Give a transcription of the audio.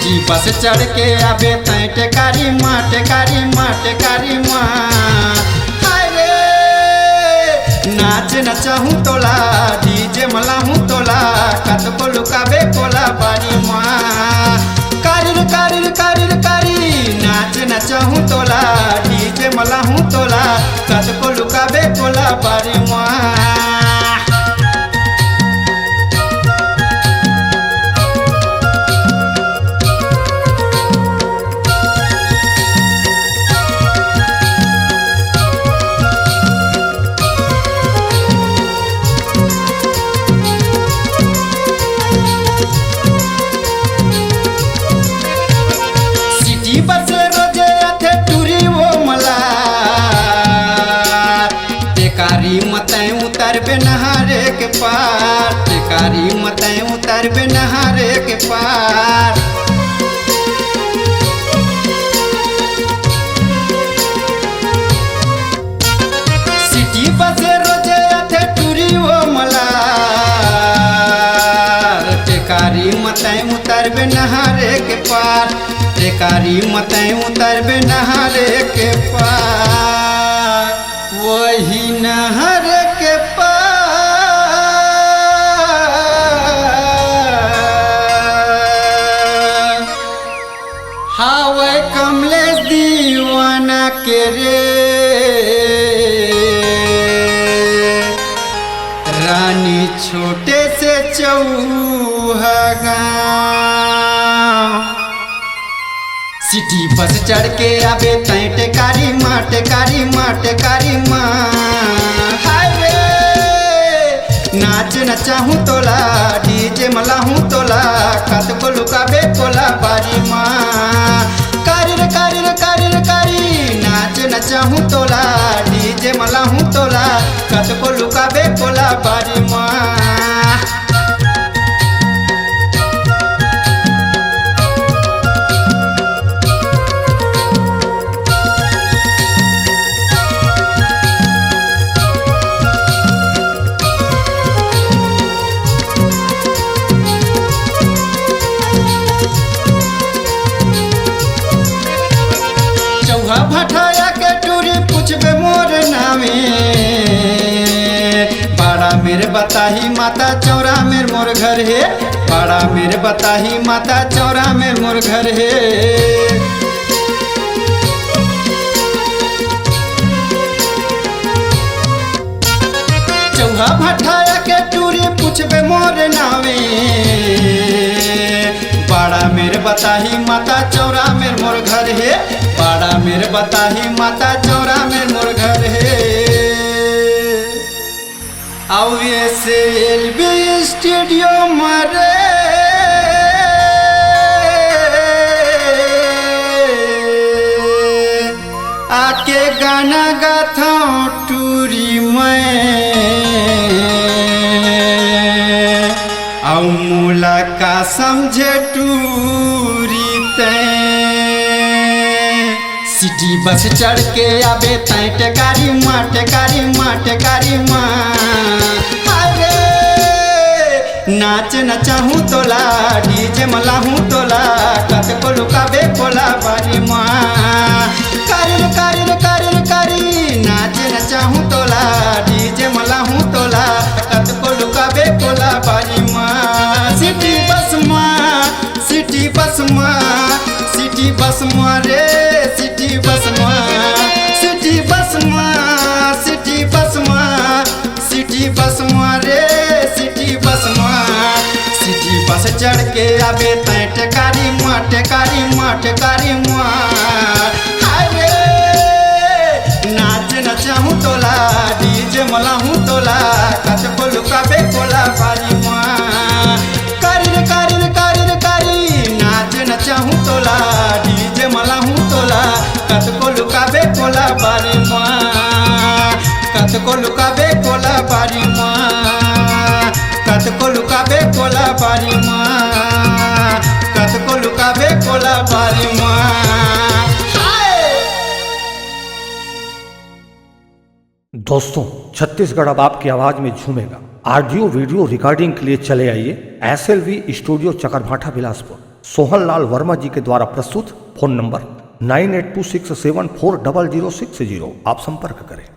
City bus चढ़ के आबे तैं टेकारी माँ टेकारी माँ टेकारी माँ। हाय रे नाच नचाहूँ तोला डीजे मलाहूँ तोला कत को लुकाबे कोला बारी माँ। कारिर कारिर कारिर कारी नाच नचाहूँ तोला डीजे मलाहूँ तोला कत को लुकाबे कोला बारी माँ। बस रोजे अथे टूरी वो मला टेकारी मतै उतरबे नहारे के पार टेकारी मतै उतरबे नहारे के पार। सिटी बस रोजे अथे टूरी वो मला टेकारी मतै उतरबे नहारे के पार टेकारी मतै उतरबे नहारे के पार। वही नहर के पार हावे कमलेश दीवाना के रे रानी छोटे से चौहा गाँव। सिटी बस चढ़ के आबे तैं टेकारी माँ टेकारी माँ टेकारी माँ। हाय रे नाच नचाहूँ तोला डीजे मलाहूँ तोला कत को लुकाबे कोला बारी माँ। कारिर कारिर कारिर कारी नाच नचाहूँ तोला डीजे मलाहूँ तोला कत को लुकाबे कोला बारी माँ। भठाया के टूरी पूछबे मोर नामे बड़ा मेरे बताही माता चौरा मेर मोर घर है बड़ा मेरे बताही माता चौरा मेर मोर घर है। चौहा भठाया के टूरी पूछबे मोर नामे बड़ा मेरे बताही माता चौरा मेर मोर घर है बड़ा मेरे बताही माता चौरा मेर मोर घर है। आओ से एलबी स्टूडियो मारे आके गाना गाथा टूरी मैं आओ मूला का समझे टूरी सिटी बस चढ़ के आबे तैं टेकारी माँ टेकारी माँ टेकारी माँ। हाय रे नाच नचाहूँ तोला डीजे मलाहूँ तोला कत को लुकाबे कोला बारी माँ। कारिर कारिर कारिर कारी नाच नचाहूँ तोला डीजे मलाहूँ तोला कत को लुकाबे कोला बारी माँ। सिटी बस माँ सिटी बस माँ सिटी बस माँ रे सिटी बस माँ सिटी बस माँ सिटी बस माँ सिटी बस माँ रे सिटी बस माँ। सिटी बस चढ़ के आबे तैं टेकारी माँ टेकारी माँ टेकारी माँ। हाय रे नाच नचाहूँ तोला डीजे मलाहूँ तोला कत को लुकाबे कोला बारी माँ। कारिर कारिर कारिर कारी नाच नचाहूँ तोला डीजे मलाहूँ तोला कत को लुकाबे कोला बारी माँ। कत को लुकाबे कोला बारी माँ कत को लुकाबे कोला बारी माँ कत को लुकाबे कोला बारी माँ। दोस्तों छत्तीसगढ़ अब आपकी आवाज में झूमेगा। ऑडियो वीडियो रिकॉर्डिंग के लिए चले आइए SLV स्टूडियो चकरभाठा बिलासपुर। सोहनलाल वर्मा जी के द्वारा प्रस्तुत। Phone number 9826740060। आप संपर्क करें।